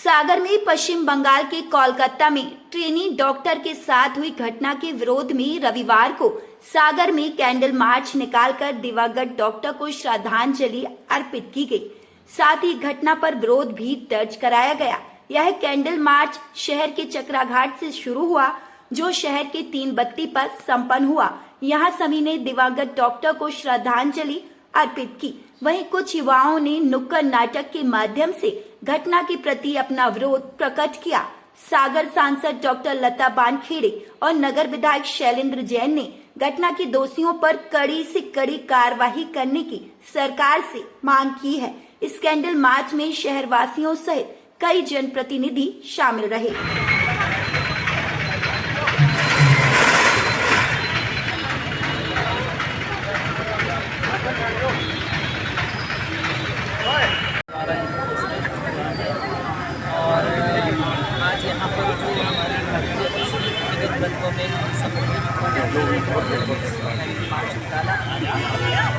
सागर में पश्चिम बंगाल के कोलकाता में ट्रेनी डॉक्टर के साथ हुई घटना के विरोध में रविवार को सागर में कैंडल मार्च निकालकर दिवंगत डॉक्टर को श्रद्धांजलि अर्पित की गई। साथ ही घटना पर विरोध भी दर्ज कराया गया। यह कैंडल मार्च शहर के चक्राघाट से शुरू हुआ, जो शहर के 3 बत्ती पर संपन्न हुआ। यहाँ सभी ने दिवंगत डॉक्टर को श्रद्धांजलि अर्पित की। वहीं कुछ युवाओं ने नुक्कड़ नाटक के माध्यम से घटना के प्रति अपना विरोध प्रकट किया। सागर सांसद डॉक्टर लता बानखेड़े और नगर विधायक शैलेंद्र जैन ने घटना के दोषियों पर कड़ी से कड़ी कार्रवाई करने की सरकार से मांग की है। इस कैंडल मार्च में शहरवासियों सहित कई जनप्रतिनिधि शामिल रहे। और आज यहाँ पर जो हमारे भारतीय विगत बल्बों में मार्च निकाला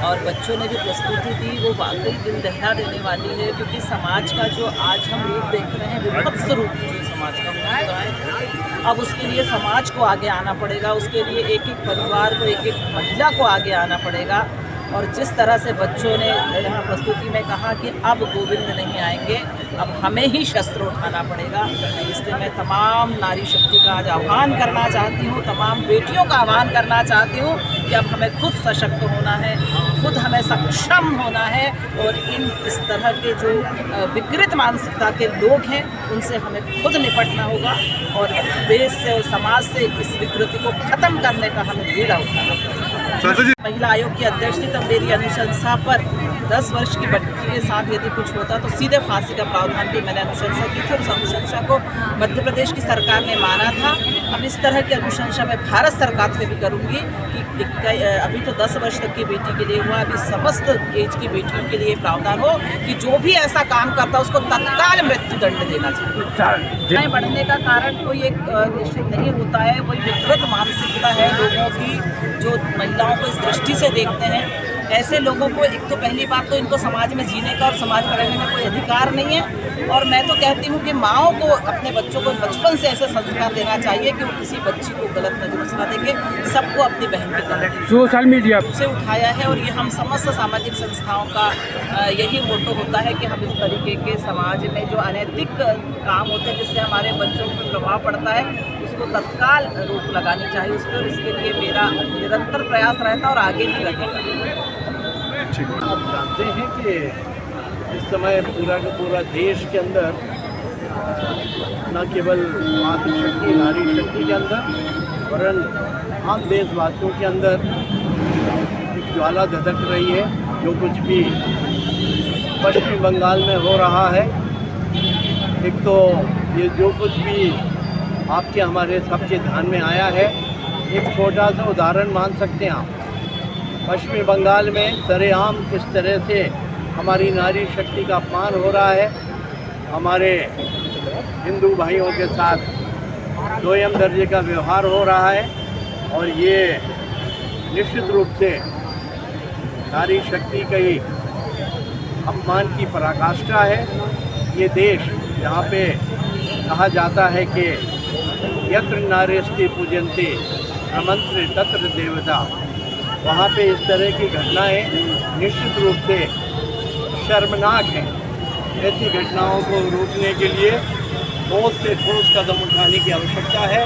और बच्चों ने जो प्रस्तुति दी वो वाकई दिल दहला देने वाली है, क्योंकि समाज का जो आज हम रूप देख रहे हैं, विभत्स रूप जो समाज का हो चुका है, अब उसके लिए समाज को आगे आना पड़ेगा। उसके लिए एक एक परिवार को, एक एक महिला को आगे आना पड़ेगा। और जिस तरह से बच्चों ने यहाँ प्रस्तुति में कहा कि अब गोविंद नहीं आएंगे, अब हमें ही शस्त्र उठाना पड़ेगा, इसलिए मैं तमाम नारी शक्ति का आज आह्वान करना चाहती हूँ, तमाम बेटियों का आह्वान करना चाहती हूँ कि अब हमें खुद सशक्त होना है, खुद हमें सक्षम होना है। और इस तरह के जो विकृत मानसिकता के लोग हैं उनसे हमें खुद निपटना होगा और देश से और समाज से इस विकृति को ख़त्म करने का हमें बीड़ा उठाना होगा। महिला आयोग की अध्यक्ष थी, तब मेरी अनुशंसा पर 10 वर्ष की बच्ची के साथ यदि कुछ होता तो सीधे फांसी का प्रावधान भी मैंने अनुशंसा की थी और उस अनुशंसा को मध्य प्रदेश की सरकार ने माना था। अब इस तरह की अनुशंसा मैं भारत सरकार से भी करूंगी कि अभी तो 10 वर्ष तक की बेटी के लिए हुआ, अभी समस्त एज की बेटियों के लिए प्रावधान हो कि जो भी ऐसा काम करता है उसको तत्काल मृत्यु दंड देना चाहिए। बढ़ने का कारण कोई एक निश्चित नहीं होता है, वही विकृत मानसिकता है लोगों की जो महिलाओं को इस दृष्टि से देखते हैं। ऐसे लोगों को एक तो पहली बात तो इनको समाज में जीने का और समाज में रहने का कोई अधिकार नहीं है। और मैं तो कहती हूँ कि माँओं को अपने बच्चों को बचपन से ऐसे संस्कार देना चाहिए कि वो किसी बच्ची को गलत नजरों से ना देखे, सबको अपनी बहन की तरह सोशल मीडिया से उठाया है। और ये हम समस्त सामाजिक संस्थाओं का यही मोटो होता है कि हम इस तरीके के समाज में जो अनैतिक काम होते हैं जिससे हमारे बच्चों पर प्रभाव पड़ता है उसको तत्काल रोक लगानी चाहिए उस पर। इसके लिए मेरा निरंतर प्रयास रहता है और आगे भी रहेगा। आप जानते हैं कि इस समय पूरा का पूरा देश के अंदर न केवल मातृशक्ति नारी शक्ति के अंदर वरन हम देशवासियों के अंदर एक ज्वाला धधक रही है। जो कुछ भी पश्चिम बंगाल में हो रहा है, एक तो ये जो कुछ भी आपके हमारे सबके ध्यान में आया है, एक छोटा सा उदाहरण मान सकते हैं आप। पश्चिमी बंगाल में सरेआम किस तरह से हमारी नारी शक्ति का अपमान हो रहा है, हमारे हिंदू भाइयों के साथ दोयम दर्जे का व्यवहार हो रहा है। और ये निश्चित रूप से नारी शक्ति का ही अपमान की पराकाष्ठा है। ये देश जहाँ पे कहा जाता है कि यत्र नारेस्ति पूजन्ते रमन्ते तत्र देवता, वहाँ पे इस तरह की घटनाएं निश्चित रूप से शर्मनाक हैं। ऐसी घटनाओं को रोकने के लिए ठोस से ठोस कदम उठाने की आवश्यकता है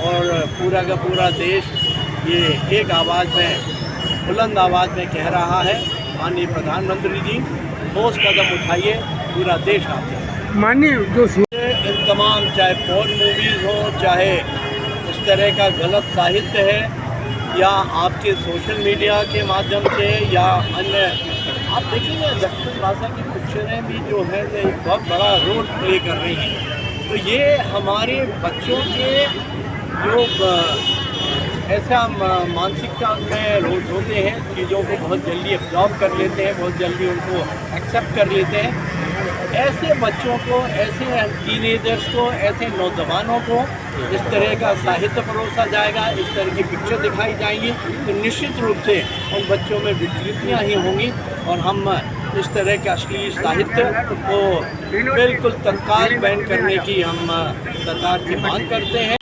और पूरा का पूरा देश ये एक आवाज़ में, बुलंद आवाज़ में कह रहा है, माननीय प्रधानमंत्री जी ठोस कदम उठाइए, पूरा देश आते हैं। माननीय जो इन तमाम, चाहे पोर्न मूवीज़ हो, चाहे इस तरह का गलत साहित्य है या आपके सोशल मीडिया के माध्यम से या अन्य, आप देखेंगे दक्षिण भाषा की पिक्चरें भी जो है एक बहुत बड़ा रोल प्ले कर रही हैं। तो ये हमारे बच्चों के जो ऐसा मानसिकता में रोल होते हैं, चीज़ों को बहुत जल्दी एब्जॉर्ब कर लेते हैं, बहुत जल्दी उनको एक्सेप्ट कर लेते हैं। ऐसे बच्चों को, ऐसे टीनेजर्स को, ऐसे नौजवानों को इस तरह का साहित्य परोसा जाएगा, इस तरह की पिक्चर दिखाई जाएंगी, तो निश्चित रूप से उन बच्चों में विकृतियाँ ही होंगी और हम इस तरह के अश्लील साहित्य को बिल्कुल तत्काल बैन करने की हम सरकार की मांग करते हैं।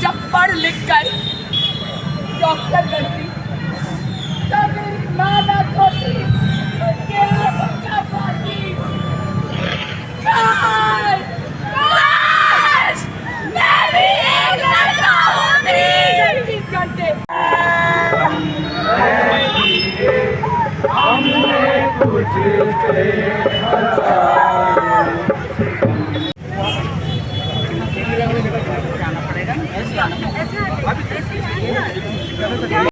जब पढ़ लिख कर डॉक्टर बनती तब मेरी माँ ना खोती उसके लिए बच्चा पाती। काश मैं भी एक लड़का होती। 24 घंटे हमने कुछ